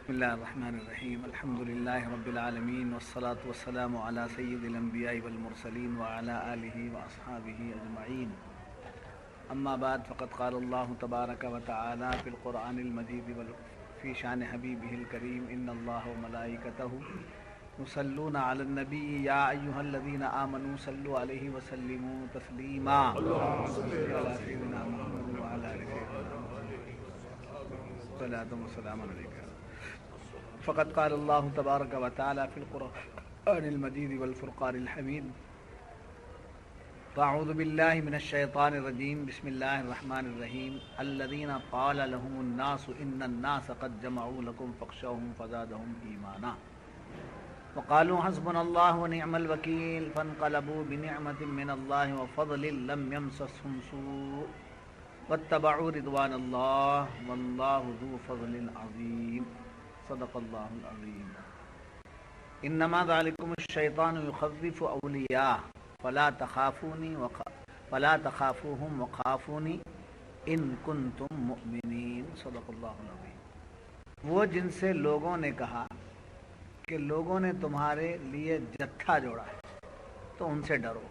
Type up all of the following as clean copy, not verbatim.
بسم اللہ الرحمن الرحیم الحمد للہ رب العالمین والصلاة والسلام علی سید الانبیاء والمرسلین وعلی آلہ واصحابہ اجمعین اما بعد فقد قال اللہ تبارک وتعالی فی القرآن المجید فی شان حبیبہ الکریم ان اللہ وملائکتہ یصلون علی النبی یا ایہا الذین آمنوا صلوا علیہ وسلموا تسلیما علی سیدنا محمد وعلی آل سیدنا محمد صلاۃ وسلام علیک فقد قال اللہ تبارک و تعالی فی القرآن المجید والفرقان الحمید فاعوذ باللہ من الشیطان الرجیم بسم اللہ الرحمن الرحیم الذین قال لهم الناس ان الناس قد جمعوا لكم فاخشوهم فزادهم ایمانا وقالوا حسبنا اللہ ونعم الوکیل فانقلبوا بنعمة من اللہ وفضل لم يمسسهم سوء واتبعوا رضوان اللہ واللہ ذو فضل عظیم صدق اللہ العظیم انما ذالکم الشیطان یخوف اولیاء فلا تخافوهم وخافونی ان کنتم مؤمنین صدق اللہ العظیم۔ وہ جن سے لوگوں نے کہا کہ لوگوں نے تمہارے لیے جتھا جوڑا ہے تو ان سے ڈرو،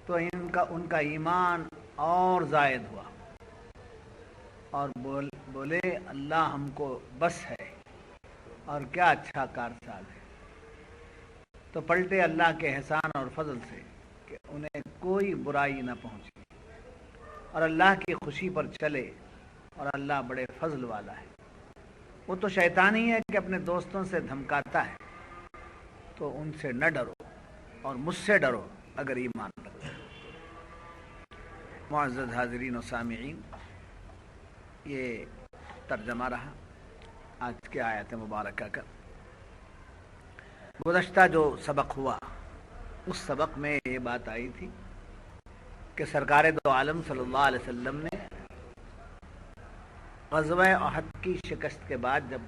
تو ان کا ایمان اور زائد ہوا اور بولے اللہ ہم کو بس ہے اور کیا اچھا کارساز ہے، تو پلٹے اللہ کے احسان اور فضل سے کہ انہیں کوئی برائی نہ پہنچی اور اللہ کی خوشی پر چلے، اور اللہ بڑے فضل والا ہے۔ وہ تو شیطان ہی ہے کہ اپنے دوستوں سے دھمکاتا ہے، تو ان سے نہ ڈرو اور مجھ سے ڈرو اگر ایمان رکھتے۔ معزز حاضرین و سامعین، یہ ترجمہ رہا آج کے آیت مبارکہ کا۔ گزشتہ جو سبق ہوا اس سبق میں یہ بات آئی تھی کہ سرکار دو عالم صلی اللہ علیہ وسلم نے غزوہ احد کی شکست کے بعد جب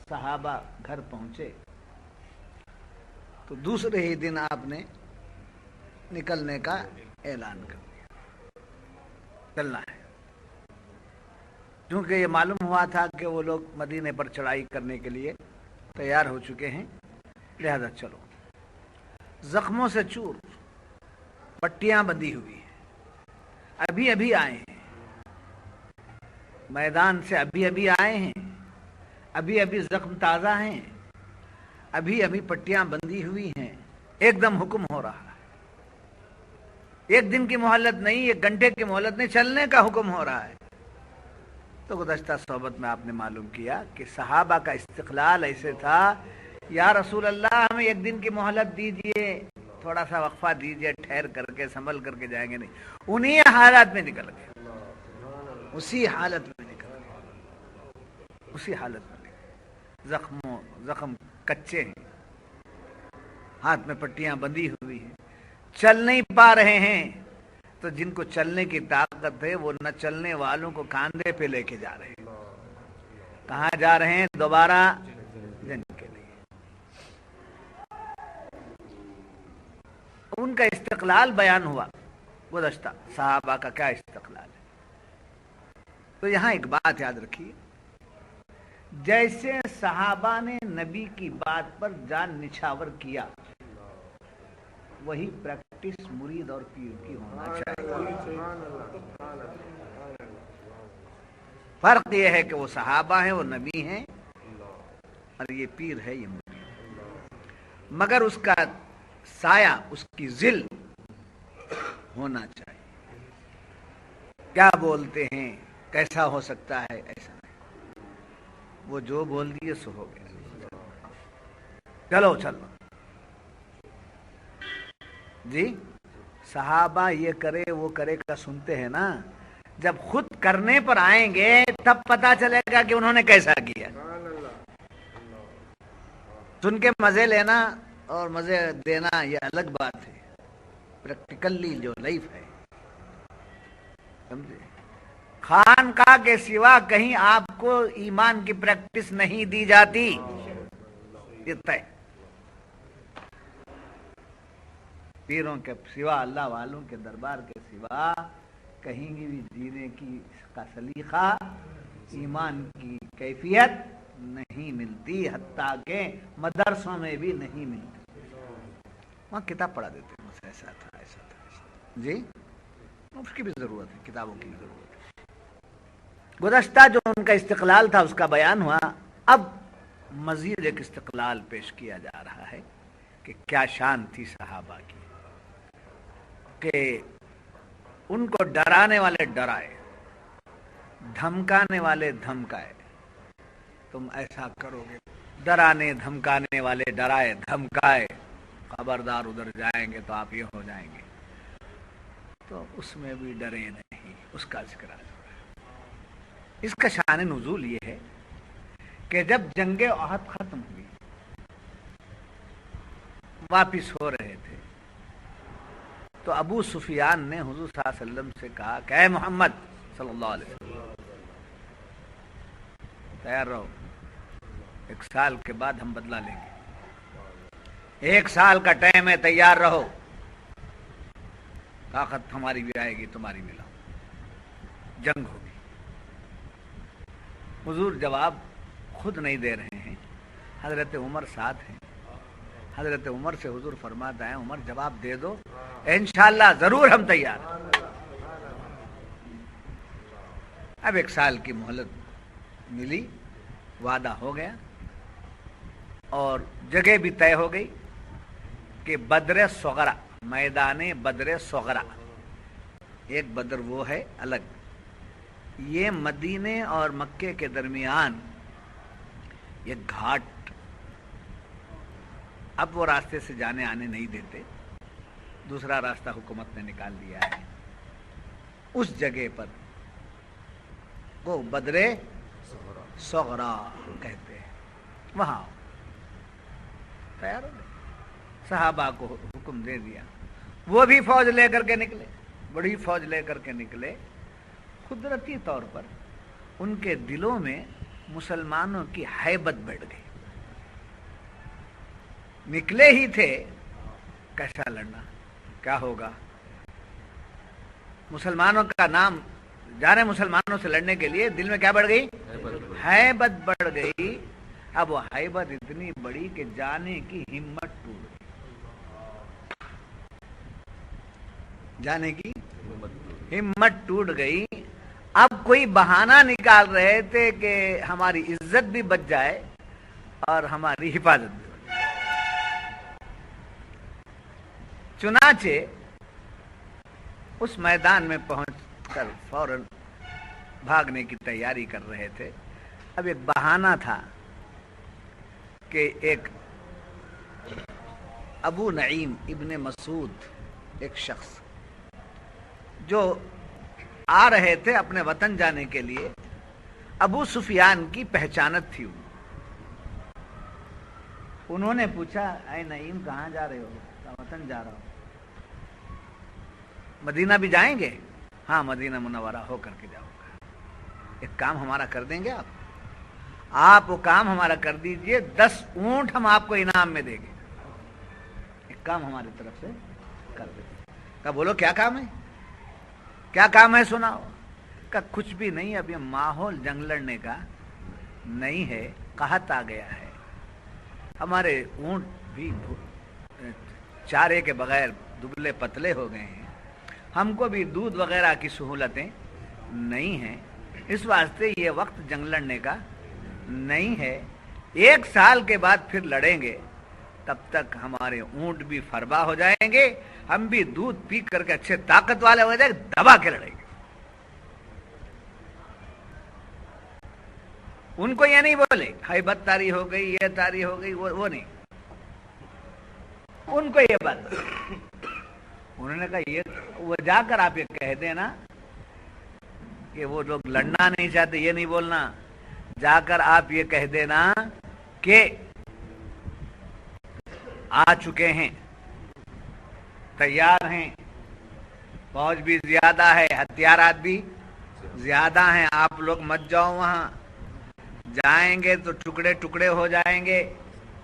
صحابہ گھر پہنچے تو دوسرے ہی دن آپ نے نکلنے کا اعلان کر دیا، چلنا ہے، کیونکہ یہ معلوم ہوا تھا کہ وہ لوگ مدینے پر چڑھائی کرنے کے لیے تیار ہو چکے ہیں، لہذا چلو۔ زخموں سے چور، پٹیاں بندھی ہوئی ہیں، ابھی ابھی آئے ہیں میدان سے، ابھی ابھی آئے ہیں، ابھی ابھی زخم تازہ ہیں، ابھی ابھی پٹیاں بندھی ہوئی ہیں، ایک دم حکم ہو رہا ہے، ایک دن کی مہلت نہیں، ایک گھنٹے کی مہلت نہیں، چلنے کا حکم ہو رہا ہے۔ تو گزشتہ صحبت میں آپ نے معلوم کیا کہ صحابہ کا استقلال ایسے تھا، یا رسول اللہ ہمیں ایک دن کی مہلت دیجئے، تھوڑا سا وقفہ دیجئے، ٹھہر کر کے سنبھل کر کے جائیں گے نہیں، انہی حالات میں نکل گئے، اسی حالت میں نکل گئے، اسی حالت میں نکل گئے، زخم کچے ہیں، ہاتھ میں پٹیاں بندھی ہوئی ہیں، چل نہیں پا رہے ہیں، تو جن کو چلنے کی طاقت ہے وہ نہ چلنے والوں کو کاندھے پہ لے کے جا رہے ہیں۔ کہاں جا رہے ہیں؟ دوبارہ جنگ کے لیے۔ ان کا استقلال بیان ہوا گزشتہ، صحابہ کا کیا استقلال ہے۔ تو یہاں ایک بات یاد رکھیے، جیسے صحابہ نے نبی کی بات پر جان نچھاور کیا، وہی پریکٹس مرید اور پیر کی ہونا چاہیے۔ فرق یہ ہے کہ وہ صحابہ ہیں، وہ نبی ہیں، اور یہ پیر ہے، یہ مرید، مگر اس کا سایہ، اس کی ظل ہونا چاہیے۔ کیا بولتے ہیں، کیسا ہو سکتا ہے، ایسا نہیں، وہ جو بول دیے سو ہو گیا، چلو چلو جی۔ صحابہ یہ کرے وہ کرے کا سنتے ہیں نا، جب خود کرنے پر آئیں گے تب پتا چلے گا کہ انہوں نے کیسا کیا۔ سن کے مزے لینا اور مزے دینا یہ الگ بات ہے، پریکٹیکلی جو لائف ہے، سمجھے؟ خانقاہ کے سوا کہیں آپ کو ایمان کی پریکٹس نہیں دی جاتی، یہ طے۔ پیروں کے سوا، اللہ والوں کے دربار کے سوا کہیں بھی جینے کی کا سلیقہ، ایمان کی کیفیت نہیں ملتی، حتیٰ کہ مدرسوں میں بھی نہیں ملتی. وہاں کتاب پڑھا دیتے ہیں، بس ایسا تھا ایسا تھا ایسا. جی اس کی بھی ضرورت ہے، کتابوں کی بھی ضرورت ہے. گزشتہ جو ان کا استقلال تھا اس کا بیان ہوا. اب مزید ایک استقلال پیش کیا جا رہا ہے کہ کیا شان تھی صحابہ کی، کہ ان کو ڈرانے والے ڈرائے، دھمکانے والے دھمکائے. تم ایسا کرو گے، ڈرانے دھمکانے والے ڈرائے دھمکائے، خبردار ادھر جائیں گے تو آپ یہ ہو جائیں گے. تو اس میں بھی ڈرے نہیں، اس کا ذکر ہے. اس کا شان نزول یہ ہے کہ جب جنگ احد ختم ہوئی، واپس ہو رہے تھے، تو ابو سفیان نے حضور صلی اللہ علیہ وسلم سے کہا کہ اے محمد صلی اللہ علیہ وسلم، تیار رہو، 1 سال کے بعد ہم بدلہ لیں گے. 1 سال کا ٹائم ہے، تیار رہو. طاقت ہماری بھی آئے گی، تمہاری بھی لاؤ، جنگ ہوگی. حضور جواب خود نہیں دے رہے ہیں، حضرت عمر ساتھ ہیں. حضرت عمر سے حضور فرماتا ہے عمر جواب دے دو، انشاءاللہ ضرور ہم تیار. اب 1 سال کی مہلت ملی، وعدہ ہو گیا، اور جگہ بھی طے ہو گئی کہ بدر صغرا، میدان بدر صغرا. ایک بدر وہ ہے الگ، یہ مدینے اور مکے کے درمیان یہ گھاٹ. اب وہ راستے سے جانے آنے نہیں دیتے، دوسرا راستہ حکومت نے نکال دیا ہے. اس جگہ پر وہ بدر صغرا کہتے ہیں. وہاں تیار ہو گئے، صحابہ کو حکم دے دیا. وہ بھی فوج لے کر کے نکلے، بڑی فوج لے کر کے نکلے. قدرتی طور پر ان کے دلوں میں مسلمانوں کی ہیبت بڑھ گئی. نکلے ہی تھے، کیسا لڑنا، کیا ہوگا. مسلمانوں کا نام جانے، مسلمانوں سے لڑنے کے لیے دل میں کیا بڑھ گئی، ہیبت بڑھ گئی. اب وہ ہیبت اتنی بڑی کہ جانے کی ہمت ٹوٹ گئی، جانے کی ہمت ٹوٹ گئی. اب کوئی بہانہ نکال رہے تھے کہ ہماری عزت بھی بچ جائے اور ہماری حفاظت بھی بچ جائے. چنانچہ اس میدان میں پہنچ کر فوراً بھاگنے کی تیاری کر رہے تھے. اب ایک بہانہ تھا کہ ایک ابو نعیم ابن مسعود، ایک شخص جو آ رہے تھے اپنے وطن جانے کے لیے، ابو سفیان کی پہچانت تھی. انہوں نے پوچھا اے نعیم کہاں جا رہے ہو؟ وطن جا رہا ہوں. مدینہ بھی جائیں گے؟ ہاں مدینہ منورہ ہو کر کے جاؤں گا. ایک کام ہمارا کر دیں گے آپ وہ کام ہمارا کر دیجئے، 10 اونٹ ہم آپ کو انعام میں دیں گے. ایک کام ہماری طرف سے کر دیں. کہا بولو کیا کام ہے، کیا کام ہے سناؤ. کہا کچھ بھی نہیں، اب یہ ماحول جنگ لڑنے کا نہیں ہے، قحط آ گیا ہے، ہمارے اونٹ بھی چارے کے بغیر دبلے پتلے ہو گئے ہیں، ہم کو بھی دودھ وغیرہ کی سہولتیں نہیں ہیں، اس واسطے یہ وقت جنگ لڑنے کا نہیں ہے. 1 سال کے بعد پھر لڑیں گے، تب تک ہمارے اونٹ بھی فربا ہو جائیں گے، ہم بھی دودھ پی کر کے اچھے طاقت والے ہو جائیں گے، دبا کے لڑیں گے. ان کو یہ نہیں بولے ہیبت تاری ہو گئی، یہ تاری ہو گئی، وہ نہیں. ان کو یہ بات انہوں نے کہا یہ وہ جا کر آپ یہ کہہ دینا کہ وہ لوگ لڑنا نہیں چاہتے، یہ نہیں بولنا. جا کر آپ یہ کہہ دینا کہ آ چکے ہیں، تیار ہیں، فوج بھی زیادہ ہے، ہتھیارات بھی زیادہ ہیں، آپ لوگ مت جاؤ وہاں. جائیں گے تو ٹکڑے ٹکڑے ہو جائیں گے،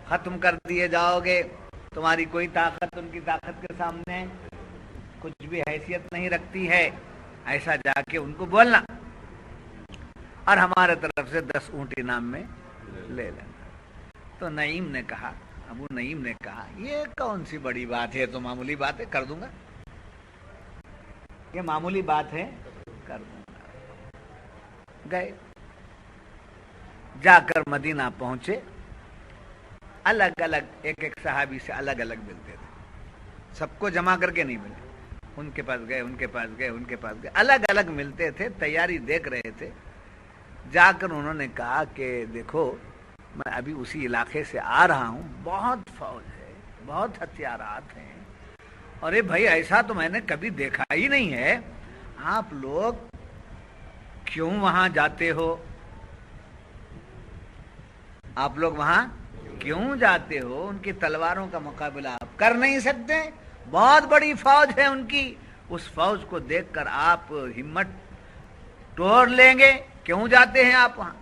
ختم کر دیے جاؤ گے، تمہاری کوئی طاقت ان کی طاقت کے سامنے کچھ بھی حیثیت نہیں رکھتی ہے. ایسا جا کے ان کو بولنا، اور ہمارے طرف سے 10 اونٹ انعام میں لے لینا. تو نعیم نے کہا, ابو نعیم نے کہا, یہ کون سی بڑی بات ہے, تو معمولی بات ہے, کر دوں گا, یہ معمولی بات ہے, کر دوں گا. گئے, جا کر مدینہ پہنچے. الگ الگ ایک ایک صحابی سے الگ الگ ملتے تھے, سب کو جمع کر کے نہیں ملے. ان کے پاس گئے, ان کے پاس گئے, ان کے پاس گئے, الگ الگ ملتے تھے, تیاری دیکھ رہے تھے. جا کر انہوں نے کہا کہ دیکھو میں ابھی اسی علاقے سے آ رہا ہوں, بہت فوج ہے, بہت ہتھیارات ہیں, اور اے بھائی ایسا تو میں نے کبھی دیکھا ہی نہیں ہے, آپ لوگ کیوں وہاں جاتے ہو, آپ لوگ وہاں کیوں جاتے ہو, ان کی تلواروں کا مقابلہ آپ کر نہیں سکتے, بہت بڑی فوج ہے ان کی, اس فوج کو دیکھ کر آپ ہمت توڑ لیں گے, کیوں جاتے ہیں آپ وہاں.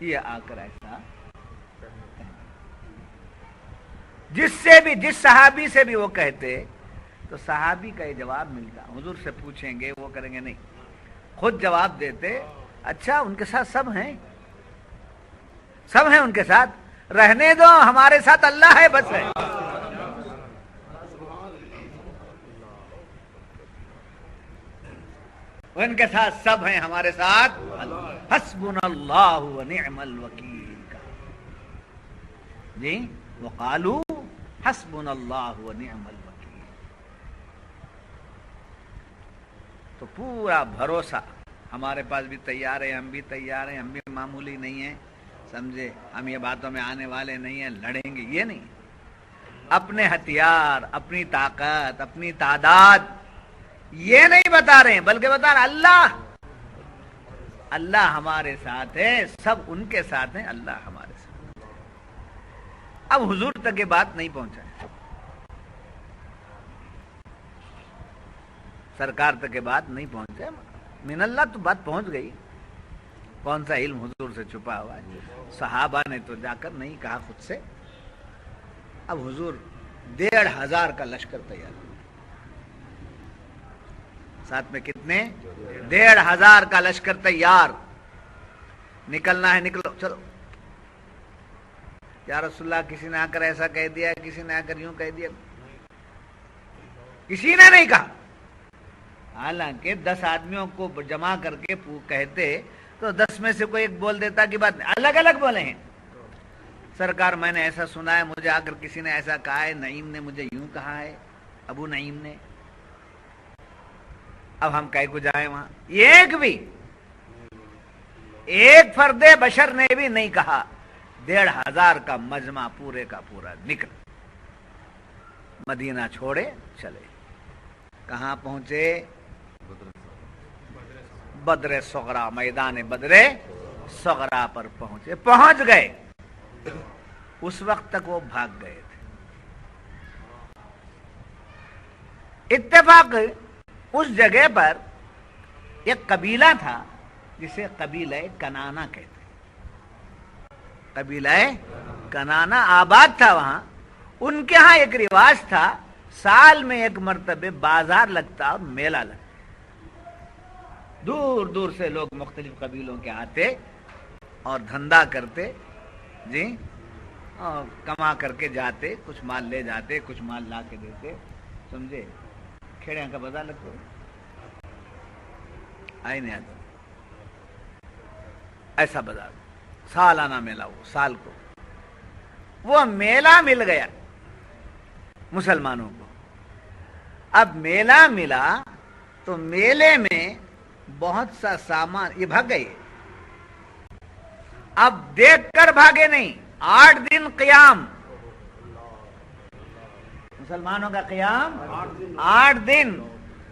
یہ آ کر ایسا جس صحابی سے بھی وہ کہتے تو صحابی کا یہ جواب ملتا, حضور سے پوچھیں گے, وہ کریں گے نہیں, خود جواب دیتے, اچھا ان کے ساتھ سب ہیں, سب ہیں ان کے ساتھ, رہنے دو, ہمارے ساتھ اللہ ہے, بس ہے. ان کے ساتھ سب ہیں, ہمارے ساتھ حسبنا اللہ ونعم الوکیل کا. جی, وقالو حسبنا اللہ ونعم الوکیل. تو پورا بھروسہ, ہمارے پاس بھی تیار ہے, ہم بھی تیار ہیں, ہم بھی معمولی نہیں ہیں, سمجھے, ہم یہ باتوں میں آنے والے نہیں ہیں, لڑیں گے, یہ نہیں. اپنے ہتھیار, اپنی طاقت, اپنی تعداد یہ نہیں بتا رہے ہیں, بلکہ بتا رہے اللہ, اللہ ہمارے ساتھ ہے, سب ان کے ساتھ ہیں, اللہ ہمارے ساتھ. اب حضور تک یہ بات نہیں پہنچا, سرکار تک یہ بات نہیں پہنچا, من اللہ تو بات پہنچ گئی. کون سا علم حضور سے چھپا ہوا ہے, صحابہ نے تو جا کر نہیں کہا خود سے. اب حضور 1500 کا لشکر تیار, ساتھ میں کتنے, 1500 کا لشکر تیار, نکلنا ہے, نکلو, چلو. یا رسول اللہ, کسی نے آ کر ایسا کہہ دیا, کسی نے آ کر یوں کہہ دیا, کسی نے نہیں کہا. حالانکہ 10 آدمیوں کو جمع کر کے کہتے تو 10 میں سے کوئی ایک بول دیتا کی بات نہیں, الگ الگ بولے ہیں. سرکار میں نے ایسا سنا ہے, مجھے آ کر کسی نے ایسا کہا ہے, نعیم نے مجھے یوں کہا ہے, ابو نعیم نے. اب ہم کہے کو جائیں وہاں, ایک بھی, ایک فرد بشر نے بھی نہیں کہا. 1500 کا مجمع پورے کا پورا نکل, مدینہ چھوڑے چلے. کہاں پہنچے, بدر صغرا, میدان بدر صغرا پر پہنچے, پہنچ گئے. اس وقت تک وہ بھاگ گئے تھے. اتفاق اس جگہ پر ایک قبیلہ تھا جسے قبیلہ کنانا کہتے. قبیلہ کنانا آباد تھا وہاں. ان کے ہاں ایک رواج تھا, سال میں ایک مرتبہ بازار لگتا اور میلہ لگتا. دور دور سے لوگ مختلف قبیلوں کے آتے اور دھندا کرتے, جی, اور کما کر کے جاتے, کچھ مال لے جاتے, کچھ مال لا کے دیتے, سمجھے. کھیڑیاں کا بازار لگتا آئی نہیں آتا, ایسا بازار, سالانہ میلہ, وہ سال کو وہ میلہ مل گیا مسلمانوں کو. اب میلہ ملا تو میلے میں بہت سا سامان, یہ بھاگ گئے. اب دیکھ کر بھاگے نہیں, 8 دن قیام, مسلمانوں کا قیام 8 دن.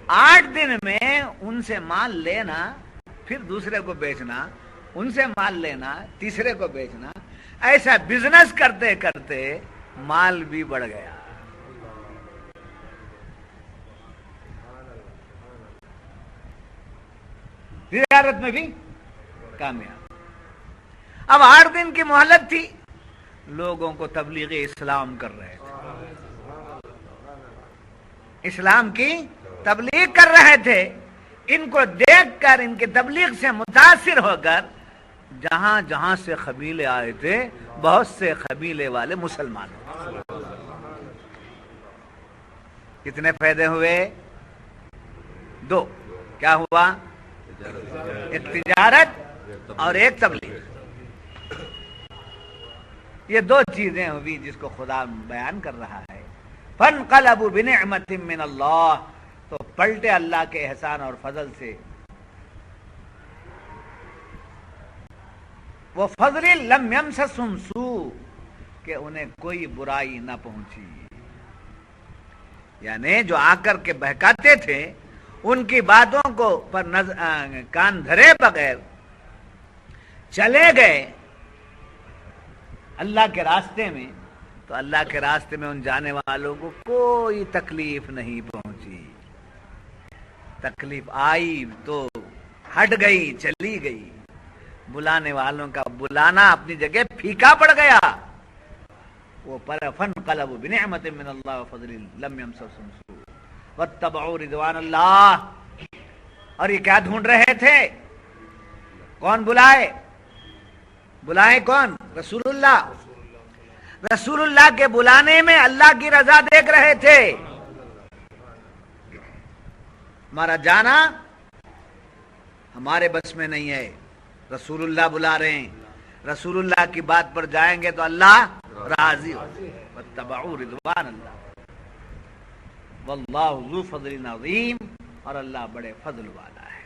8 دن میں ان سے مال لینا, پھر دوسرے کو بیچنا, ان سے مال لینا, تیسرے کو بیچنا, ایسا بزنس کرتے کرتے مال بھی بڑھ گیا. تجارت میں بھی کامیاب. اب 8 دن کی مہلت تھی, لوگوں کو تبلیغ اسلام کر رہے تھے, اسلام کی تبلیغ کر رہے تھے. ان کو دیکھ کر, ان کی تبلیغ سے متاثر ہو کر جہاں جہاں سے قبیلے آئے تھے بہت سے قبیلے والے مسلمان ہوئے۔ کتنے فائدے ہوئے؟ دو۔ کیا ہوا؟ ایک تجارت اور ایک تبلیغ۔ یہ دو چیزیں ہوئی جس کو خدا بیان کر رہا ہے۔ فانقلبوا بنعمت من اللہ، تو پلٹے اللہ کے احسان اور فضل سے، وہ فضل لم یمسسہم سوء، کہ انہیں کوئی برائی نہ پہنچی، یعنی جو آ کر کے بہکاتے تھے ان کی باتوں کو پر کان دھرے بغیر چلے گئے اللہ کے راستے میں، تو اللہ کے راستے میں ان جانے والوں کو کوئی تکلیف نہیں پہنچی۔ تکلیف آئی تو ہٹ گئی، چلی گئی۔ بلانے والوں کا بلانا اپنی جگہ پھیکا پڑ گیا۔ وہ فانقلبوا بنعمت من اللہ وفضل لم یمسسہم سوء واتبعوا رضوان اللہ۔ اور یہ کیا ڈھونڈ رہے تھے؟ کون بلائے؟ بلائے کون؟ رسول اللہ۔ رسول اللہ کے بلانے میں اللہ کی رضا دیکھ رہے تھے۔ ہمارا جانا ہمارے بس میں نہیں ہے، رسول اللہ بلا رہے ہیں، رسول اللہ کی بات پر جائیں گے تو اللہ راضی ہو۔ واتبعوا رضوان اللہ واللہ ذو فضل عظیم، اور اللہ بڑے فضل والا ہے۔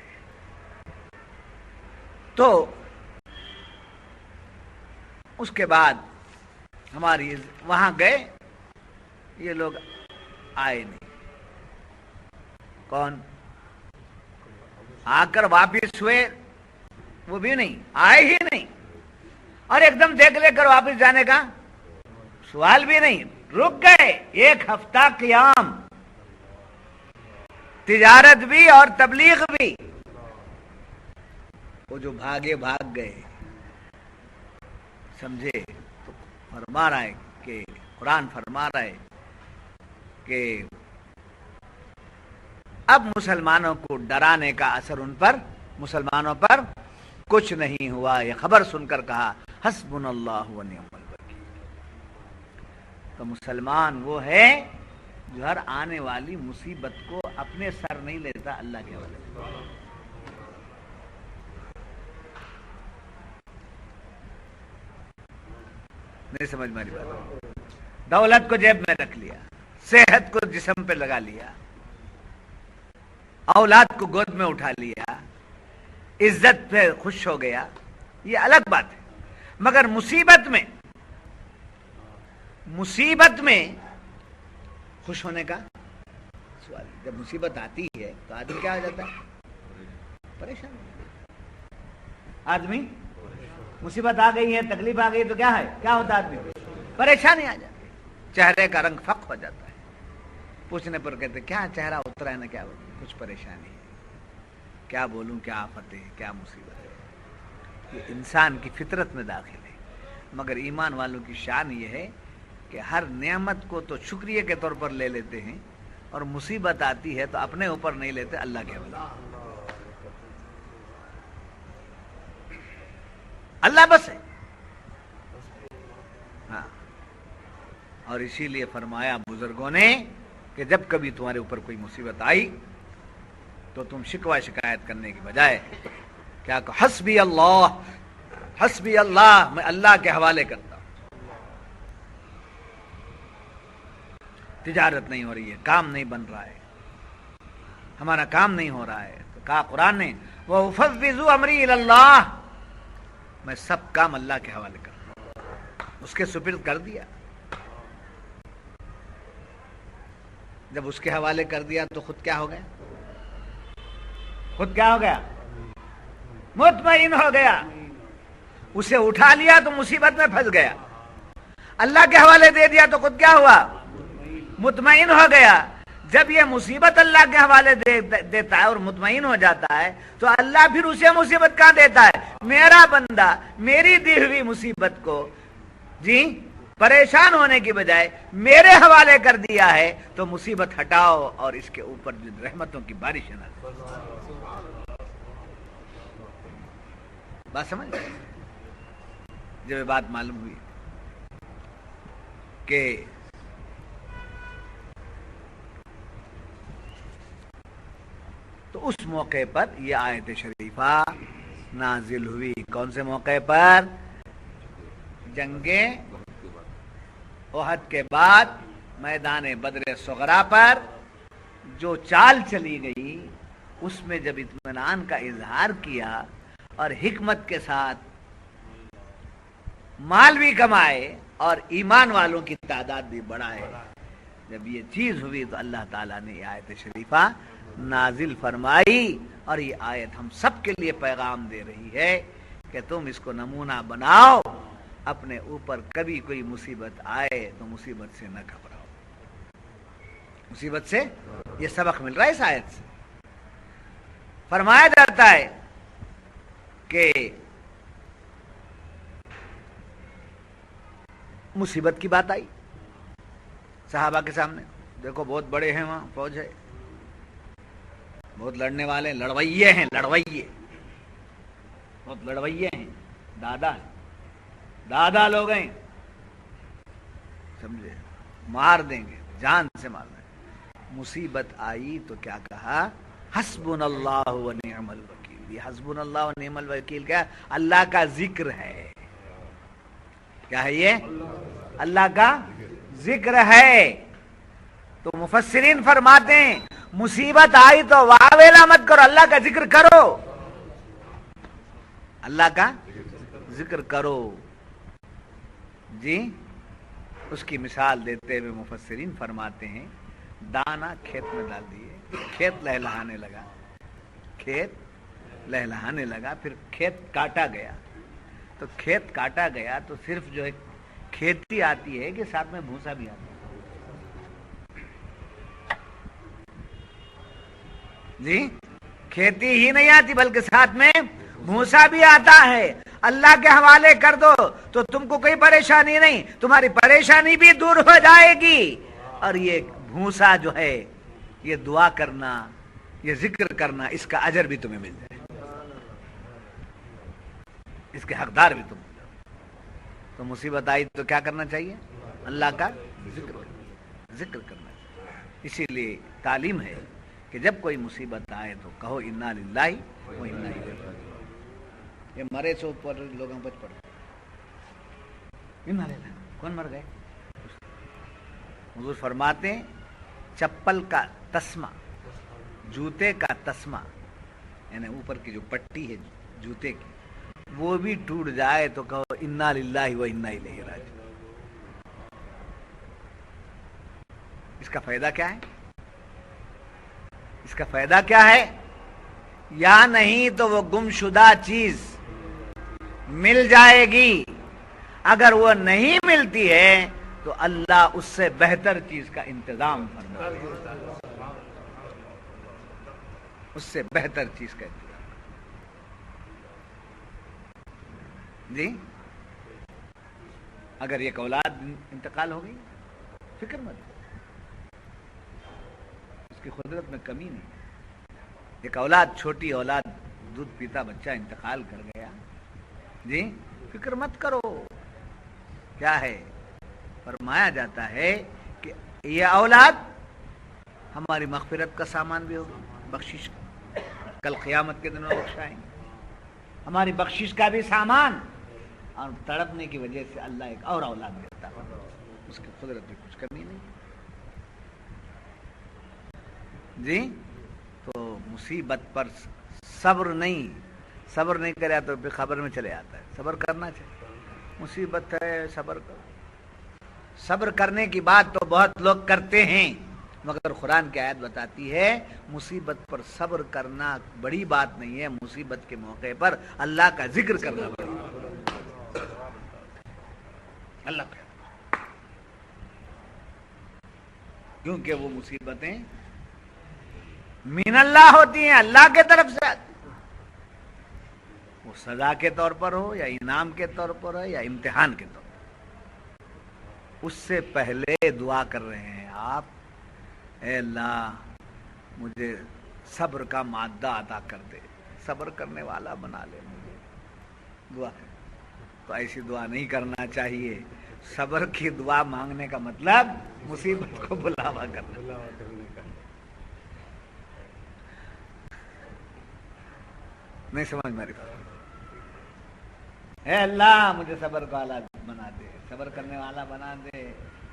تو اس کے بعد ہماری وہاں گئے، یہ لوگ آئے نہیں۔ کون؟ آ کر واپس ہوئے وہ بھی نہیں، آئے ہی نہیں، اور ایک دم دیکھ لے کر واپس جانے کا سوال بھی نہیں، رک گئے۔ ایک ہفتہ قیام، تجارت بھی اور تبلیغ بھی۔ وہ جو بھاگے بھاگ گئے، سمجھے؟ تو فرما رہا ہے کہ قرآن فرما رہا ہے کہ اب مسلمانوں کو ڈرانے کا اثر ان پر، مسلمانوں پر کچھ نہیں ہوا۔ یہ خبر سن کر کہا حسبنا اللہ ونعم الوکیل۔ تو مسلمان وہ ہے جو ہر آنے والی مصیبت کو اپنے سر نہیں لیتا، اللہ کے حوالے سے۔ نہیں سمجھ میری بات؟ دولت کو جیب میں رکھ لیا، صحت کو جسم پہ لگا لیا، اولاد کو گود میں اٹھا لیا، عزت پہ خوش ہو گیا، یہ الگ بات ہے۔ مگر مصیبت میں خوش ہونے کا سوال، جب مصیبت آتی ہے تو آدمی کیا ہو جاتا ہے؟ پریشان۔ آدمی مصیبت آ گئی ہے، تکلیف آ گئی تو کیا ہے؟ کیا ہوتا ہے؟ آدمی پریشانی آ جاتی ہے، چہرے کا رنگ فق ہو جاتا ہے۔ پوچھنے پر کہتے کیا چہرہ اترا ہے نا؟ کیا کچھ پریشانی ہے، کیا بولوں، کیا آفت ہے، کیا مصیبت ہے۔ یہ انسان کی فطرت میں داخل ہے۔ مگر ایمان والوں کی شان یہ ہے کہ ہر نعمت کو تو شکریہ کے طور پر لے لیتے ہیں، اور مصیبت آتی ہے تو اپنے اوپر نہیں لیتے، اللہ کے حوالے۔ اللہ بس ہے، ہاں۔ اور اسی لیے فرمایا بزرگوں نے کہ جب کبھی تمہارے اوپر کوئی مصیبت آئی تو تم شکوہ شکایت کرنے کی بجائے کیا کہ حسبی اللہ، حسبی اللہ، میں اللہ کے حوالے کرتا ہوں۔ تجارت نہیں ہو رہی ہے، کام نہیں بن رہا ہے، ہمارا کام نہیں ہو رہا ہے، تو کہا قرآن نے وَأُفَوِّضُ أَمْرِي إِلَى اللَّهِ، میں سب کام اللہ کے حوالے کرتا ہوں، اس کے سپرد کر دیا۔ جب اس کے حوالے کر دیا تو خود کیا ہو گیا؟ خود کیا ہو گیا؟ مطمئن ہو گیا۔ اسے اٹھا لیا تو مصیبت میں پھنس گیا، اللہ کے حوالے دے دیا تو خود کیا ہوا؟ مطمئن ہو گیا۔ جب یہ مصیبت اللہ کے حوالے دیتا ہے اور مطمئن ہو جاتا ہے تو اللہ پھر اسے مصیبت کہاں دیتا ہے؟ میرا بندہ میری دی ہوئی مصیبت کو پریشان ہونے کی بجائے میرے حوالے کر دیا ہے تو مصیبت ہٹاؤ اور اس کے اوپر رحمتوں کی بارش نہ۔ بات سمجھ؟ جب یہ بات معلوم ہوئی کہ تو اس موقع پر یہ آیت شریفہ نازل ہوئی. کون سے موقع پر؟ جنگ احد کے بعد میدان بدر صغرا پر جو چال چلی گئی اس میں جب اطمینان کا اظہار کیا اور حکمت کے ساتھ مال بھی کمائے اور ایمان والوں کی تعداد بھی بڑھائے، جب یہ چیز ہوئی تو اللہ تعالیٰ نے یہ آیت شریفہ نازل فرمائی. اور یہ آیت ہم سب کے لیے پیغام دے رہی ہے کہ تم اس کو نمونہ بناؤ. اپنے اوپر کبھی کوئی مصیبت آئے تو مصیبت سے نہ گھبراؤ. مصیبت سے یہ سبق مل رہا ہے اس آیت سے. فرمایا جاتا ہے کہ مصیبت کی بات آئی صحابہ کے سامنے، دیکھو بہت بڑے ہیں، وہاں فوج ہے، بہت لڑنے والے، لڑوئیے ہیں، لڑوئیے بہت لڑوئیے ہیں، دادا لوگ ہیں، سمجھے، مار دیں گے، جان سے مار دیں گے. مصیبت آئی تو کیا کہا؟ حسبنا اللہ و نعم الوکیل. یہ حسبنا اللہ و نعم الوکیل کیا؟ اللہ کا ذکر ہے. کیا ہے یہ؟ اللہ کا ذکر ہے. تو مفسرین فرماتے ہیں مصیبت آئی تو واویلا مت کرو، اللہ کا ذکر کرو، اللہ کا ذکر کرو. جی اس کی مثال دیتے ہوئے مفسرین فرماتے ہیں دانا کھیت میں ڈال دیے، کھیت لہلہانے لگا، کھیت لہلہانے لگا، پھر کھیت کاٹا گیا. تو کھیت کاٹا گیا تو صرف جو ہے کھیتی آتی ہے کہ ساتھ میں بھوسا بھی آتا ہے؟ جی کھیتی ہی نہیں آتی بلکہ ساتھ میں بھوسا بھی آتا ہے. اللہ کے حوالے کر دو تو تم کو کوئی پریشانی نہیں، تمہاری پریشانی بھی دور ہو جائے گی. اور یہ بھوسا جو ہے، یہ دعا کرنا، یہ ذکر کرنا، اس کا اجر بھی تمہیں مل جائے، اس کے حقدار بھی تم ہو جاؤ. تو مصیبت آئی تو کیا کرنا چاہیے؟ اللہ کا ذکر کرنا چاہیے. اسی لیے تعلیم ہے کہ جب کوئی مصیبت آئے تو کہو انا للہ و انا الیہ راجعون. یہ مرے سو پر لوگوں بچ پڑے، انا للہ، کون مر گئے؟ حضور فرماتے ہیں چپل کا تسمہ، جوتے کا تسمہ، یعنی اوپر کی جو پٹی ہے جوتے کی، وہ بھی ٹوٹ جائے تو کہو انا للہ و انا الیہ راجعون. اس کا فائدہ کیا ہے؟ اس کا فائدہ کیا ہے؟ یا نہیں تو وہ گمشدہ چیز مل جائے گی، اگر وہ نہیں ملتی ہے تو اللہ اس سے بہتر چیز کا انتظام فرمائے، اس سے بہتر چیز کا انتظام. جی اگر ایک اولاد انتقال ہو گئی فکر مت، اس کی قدرت میں کمی نہیں. ایک اولاد، چھوٹی اولاد، دودھ پیتا بچہ انتقال کر گیا، جی فکر مت کرو. کیا ہے؟ فرمایا جاتا ہے کہ یہ اولاد ہماری مغفرت کا سامان بھی ہوگی، بخشش کا، کل قیامت کے دن میں بخشائیں گے، ہماری بخشش کا بھی سامان. اور تڑپنے کی وجہ سے اللہ ایک اور اولاد دیتا ہے، اس کی قدرت میں کچھ کمی نہیں. جی تو مصیبت پر صبر نہیں کرے تو پھر خبر میں چلے آتا ہے. صبر کرنا چاہیے. مصیبت ہے صبر کرو. صبر کرنے کی بات تو بہت لوگ کرتے ہیں، مگر قرآن کی آیت بتاتی ہے مصیبت پر صبر کرنا بڑی بات نہیں ہے، مصیبت کے موقع پر اللہ کا ذکر کرنا بڑی بات ہے. اللہ کا، کیونکہ وہ مصیبتیں من اللہ ہوتی ہیں، اللہ کے طرف سے آتی، وہ سزا کے طور پر ہو یا انعام کے طور پر ہو یا امتحان کے طور پر. اس سے پہلے دعا کر رہے ہیں آپ، اے اللہ مجھے صبر کا مادہ عطا کر دے، صبر کرنے والا بنا لے مجھے. دعا ہے تو ایسی دعا نہیں کرنا چاہیے. صبر کی دعا مانگنے کا مطلب مصیبت کو بلاوا کرنا. نہیں سمجھ میں رہی. اے اللہ مجھے صبر کا والا بنا دے, صبر کرنے والا بنا دے,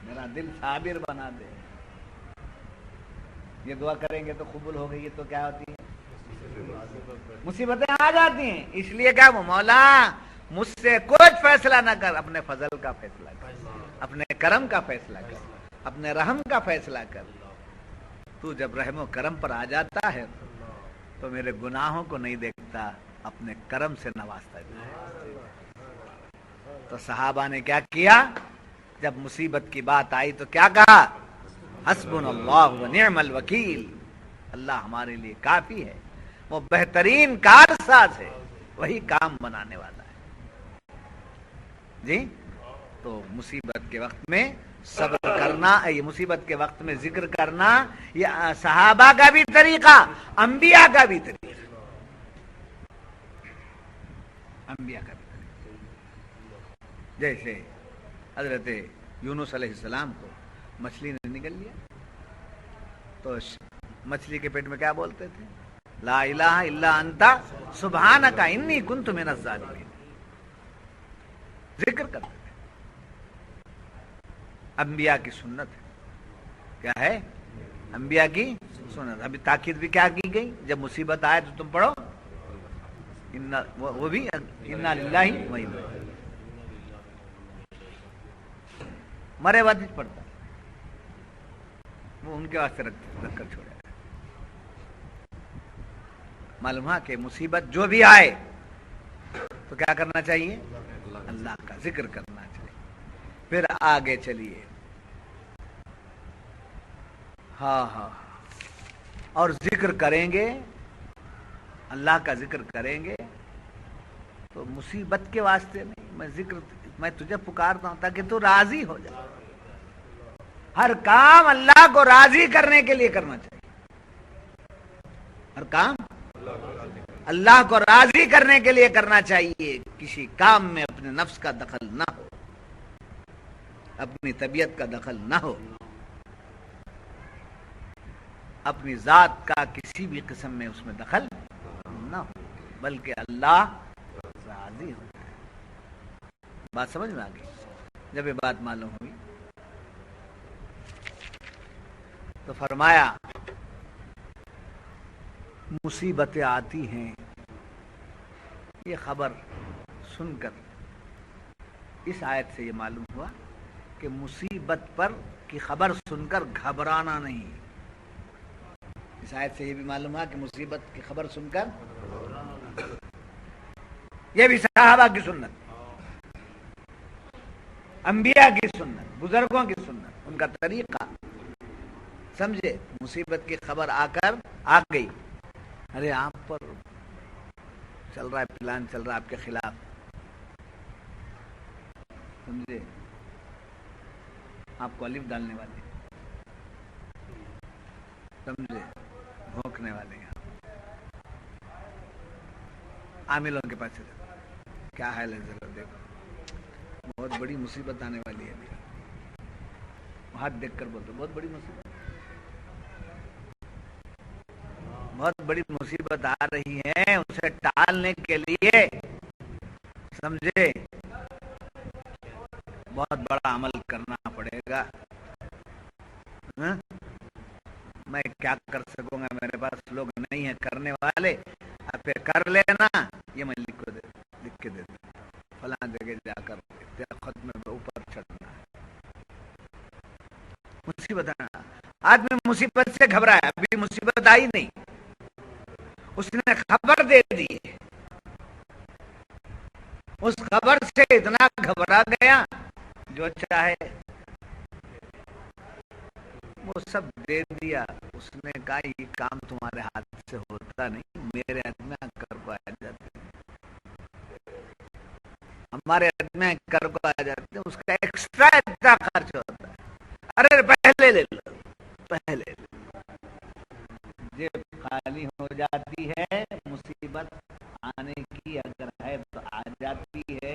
میرا دل صابر بنا دے. یہ دعا کریں گے تو قبول ہو گئی. یہ تو کیا ہوتی ہے؟ مصیبتیں آ جاتی ہیں. اس لیے کیا وہ مولا مجھ سے کچھ فیصلہ نہ کر, اپنے فضل کا فیصلہ کر, اپنے کرم کا فیصلہ کر, اپنے رحم کا فیصلہ کر. تو جب رحم و کرم پر آ جاتا ہے تو میرے گناہوں کو نہیں دیکھتا, اپنے کرم سے نوازتا ہے. تو صحابہ نے کیا کیا؟ جب مصیبت کی بات آئی تو کیا کہا؟ حسبنا اللہ و نعم الوکیل, اللہ ہمارے لیے کافی ہے, وہ بہترین کارساز ہے, وہی کام بنانے والا ہے. جی تو مصیبت کے وقت میں صبر کرنا, یہ مصیبت کے وقت میں ذکر کرنا, یہ صحابہ کا بھی طریقہ, انبیاء کا بھی طریقہ, انبیاء کا بھی طریقہ. جیسے حضرت یونس علیہ السلام کو مچھلی نے نگل لیا تو مچھلی کے پیٹ میں کیا بولتے تھے؟ لا الہ الا انت سبحانک انی کنت من الظالمین. ذکر کرتے تھے. انبیاء کی سنت ہے. کیا ہے؟ انبیاء کی سنت. ابھی تاکید بھی کیا کی گئی؟ جب مصیبت آئے تو تم پڑھو وہ بھی انا للہ و انا الیہ. مرے بعد پڑھتا, وہ ان کے واسطے رکھ کر چھوڑا. معلوم ہوا کہ مصیبت جو بھی آئے تو کیا کرنا چاہیے؟ اللہ کا ذکر کرنا چاہیے. پھر آگے چلیے. ہاں اور ذکر کریں گے, اللہ کا ذکر کریں گے تو مصیبت کے واسطے نہیں, میں تجھے پکارتا ہوں تاکہ تو راضی ہو جائے. ہر کام اللہ کو راضی کرنے کے لیے کرنا چاہیے. ہر کام اللہ کو راضی کرنے کے لیے کرنا چاہیے. کسی کام میں اپنے نفس کا دخل نہ ہو, اپنی طبیعت کا دخل نہ ہو, اپنی ذات کا کسی بھی قسم میں اس میں دخل نہ ہو, بلکہ اللہ راضی ہو جائے. بات سمجھ میں آ گئی؟ جب یہ بات معلوم ہوئی تو فرمایا مصیبتیں آتی ہیں. یہ خبر سن کر اس آیت سے یہ معلوم ہوا کہ مصیبت پر کی خبر سن کر گھبرانا نہیں. اس آیت سے یہ بھی معلوم ہوا کہ مصیبت کی خبر سن کر, یہ بھی صحابہ کی سنت, انبیاء کی سنت, بزرگوں کی سنت, ان کا طریقہ. سمجھے؟ مصیبت کی خبر آ گئی, ارے آپ پر چل رہا ہے پلان, چل رہا ہے آپ کے خلاف, سمجھے, آپ کو الف ڈالنے والے, سمجھے, بھونکنے والے ہیں, عاملوں کے پاس کیا حال ہے ذرا دیکھو, بہت بڑی مصیبت آنے والی ہے. ہاتھ دیکھ کر بولتے بہت بڑی مصیبت, بہت بڑی مصیبت آ رہی ہے, اسے ٹالنے کے لیے سمجھے بہت بڑا عمل کرنا پڑے گا. میں کیا کر سکوں گا, میرے پاس لوگ نہیں ہیں کرنے والے, اب پھر کر لینا, یہ میں لکھ کے دے دوں, فلاں جگہ جا کر خط میں اوپر چڑھنا ہے. مصیبت آدمی مصیبت سے گھبرایا, ابھی مصیبت آئی نہیں, اس نے خبر دے دی, اس خبر سے اتنا گھبرا گیا جو چاہے وہ سب دے دیا. اس نے کہا یہ کام تمہارے ہاتھ سے ہوتا نہیں, میرے ہاتھ میں کر کو آ جاتے, ہمارے ہاتھ میں کر کو آ جاتے, اس کا ایکسٹرا اتنا خرچ ہوتا ہے. ارے پہلے لے لو, پہلے جیب خالی ہو جاتی ہے, مصیبت آنے کی اگر ہے تو آ جاتی ہے,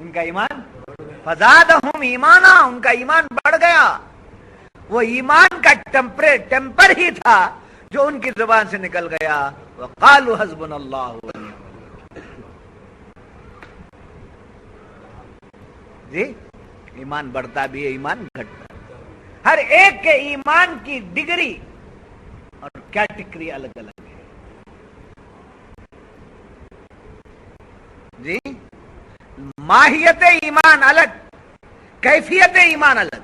ان کا ایمان فزادہم ایمانا، ان کا ایمان بڑھ گیا. وہ ایمان کا ٹیمپر ہی تھا جو ان کی زبان سے نکل گیا. وقالوا حسبنا اللہ ونعم الوکیل. جی ایمان بڑھتا بھی ہے، ایمان گھٹتا ہے. ہر ایک کے ایمان کی ڈگری اور کیٹیگری الگ الگ ہے. جی ماہیت ایمان الگ، کیفیت ایمان الگ.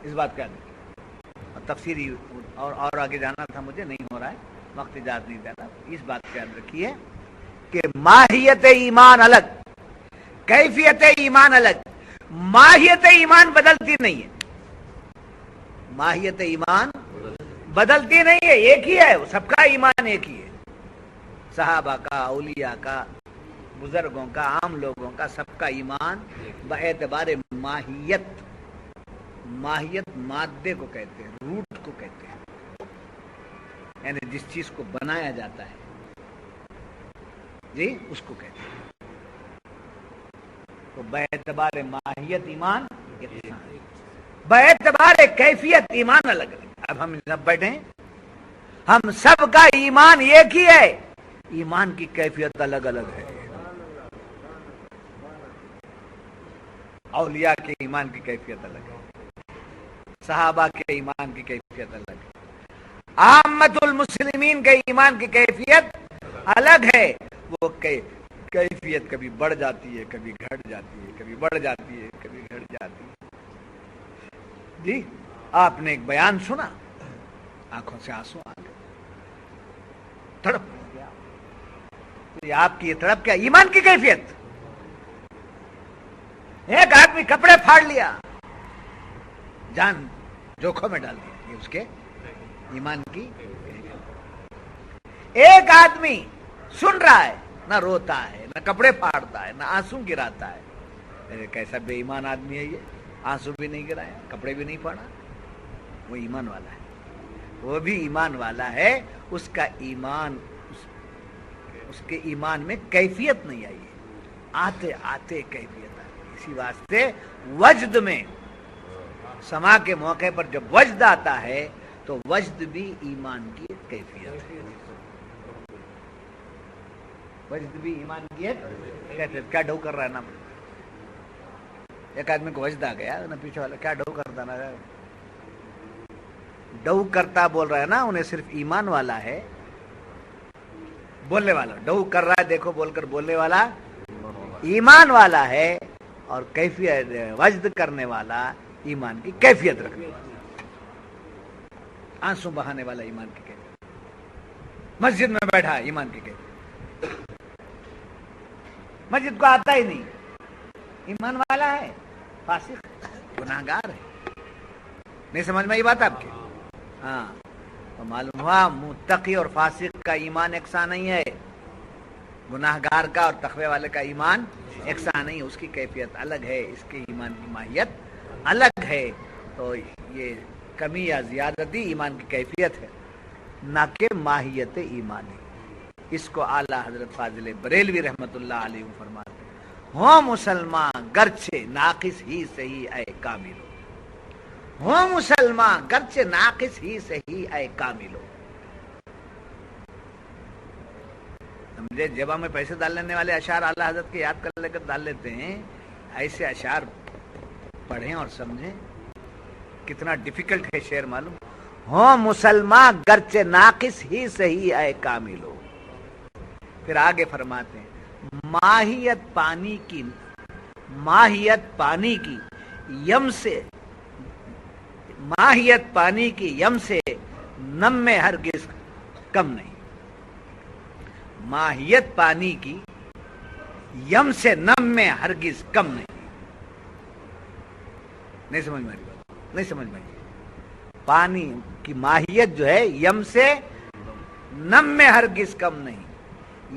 اس بات کا اور تفسیری اور آگے جانا تھا، مجھے نہیں ہو رہا ہے، وقت اجازت نہیں دیتا. اس بات کا یاد رکھیے کہ ماہیت ایمان الگ، کیفیت ایمان الگ. ماہیت ایمان بدلتی نہیں ہے، ماہیت ایمان بدلتی نہیں ہے، ایک ہی ہے. سب کا ایمان ایک ہی ہے، صحابہ کا، اولیاء کا، بزرگوں کا، عام لوگوں کا، سب کا ایمان باعتبار ماہیت. ماہیت مادے کو کہتے ہیں، روٹ کو کہتے ہیں، یعنی جس چیز کو بنایا جاتا ہے جی اس کو کہتے ہیں. تو باعتبار ماہیت ایمان یکساں ہے، باعتبار کیفیت ایمان الگ ہے. اب ہم سب بیٹھے ہیں، ہم سب کا ایمان ایک ہی ہے، ایمان کی کیفیت الگ الگ ہے. اولیاء کے ایمان کی کیفیت الگ ہے، صحابہ کے ایمان کی کیفیت الگ ہے، عامت المسلمین کے ایمان کی کیفیت الگ ہے. وہ کیفیت کبھی بڑھ جاتی ہے، کبھی گھٹ جاتی ہے، کبھی بڑھ جاتی ہے، کبھی گھٹ جاتی ہے. جی آپ نے ایک بیان سنا، آنکھوں سے آنسو آ گئے، تڑپ گیا. تو یہ آپ کی یہ تڑپ کیا؟ ایمان کی کیفیت. ایک آدمی کپڑے پھاڑ لیا، جان جوکھوں میں ڈال دیا، یہ اس کے ایمان کی. ایک آدمی سن رہا ہے، نہ روتا ہے، نہ کپڑے پھاڑتا ہے، نہ آنسو گراتا ہے. کیسا بے ایمان آدمی ہے یہ، آنسو بھی نہیں گرایا، کپڑے بھی نہیں پھاڑا. وہ ایمان والا ہے، وہ بھی ایمان والا ہے. اس کا ایمان، اس کے ایمان میں کیفیت نہیں آئی ہے، آتے آتے کیفیت آئی. اسی واسطے وجد میں، سما کے موقع پر جب وجد آتا ہے تو وجد بھی ایمان کی ایک کیفیت ہے. وجد بھی ایمان کی ایک کیفیت. کیا ڈو کر رہا ہے نا، ایک آدمی کو وجد آ گیا نا، پیچھے والا کیا ڈو کرتا نا، ڈو کرتا بول رہا ہے نا، انہیں صرف ایمان والا ہے. بولنے والا ڈو کر رہا ہے دیکھو بول کر، بولنے والا ایمان والا ہے، اور کیفیت وجد کرنے والا ایمان کی کیفیت رکھنے والا، آنسو بہانے والا ایمان کی کیفیت. مسجد میں بیٹھا ایمان کی کیفیت، مسجد کو آتا ہی نہیں، ایمان والا ہے، فاسق گناہگار ہے. نہیں سمجھ میں یہ بات آپ کی؟ ہاں تو معلوم ہوا متقی اور فاسق کا ایمان یکساں نہیں ہے، گناہگار کا اور تقوی والے کا ایمان یکساں نہیں ہے. اس کی کیفیت الگ ہے، اس کے ایمان کی ماہیت الگ ہے. تو یہ کمی یا زیادتی ایمان کی کیفیت ہے، نہ کہ ماہیت ایمان ہے. اس کو اعلیٰ حضرت فاضل بریلوی رحمت اللہ علیہ فرماتے ہیں، ہو مسلمان گرچہ ناقص ہی صحیح اے کامل، ہو مسلمان گرچہ ناقص ہی صحیح اے کامل. سمجھے، جب ہمیں پیسے ڈال لینے والے اشعار اعلیٰ حضرت کے یاد کر لے کر ڈال لیتے ہیں، ایسے اشعار پڑھیں اور سمجھیں. کتنا ڈیفیکلٹ ہے شعر معلوم. ہو مسلمان گرچہ ناقص ہی صحیح اے کامل ہو. پھر آگے فرماتے ہیں، ماہیت پانی کی، ماہیت پانی کی یم سے، ماہیت پانی کی یم سے نم میں ہرگز کم نہیں. ماہیت پانی کی یم سے نم میں ہرگز کم نہیں. نہیں سمجھ میں آئی بات؟ نہیں سمجھ میں آئی. پانی کی ماہیت جو ہے یم سے نم میں ہرگز کم نہیں.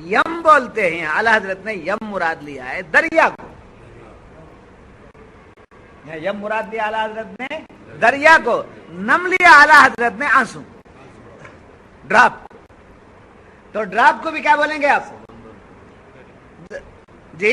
یم بولتے ہیں، اعلیٰ حضرت نے یم مراد لیا ہے دریا کو. یم مراد لیا اعلیٰ حضرت نے دریا کو، نم لیا اعلیٰ حضرت نے آنسو، ڈراپ کو. تو ڈراپ کو بھی کیا بولیں گے آپ جی؟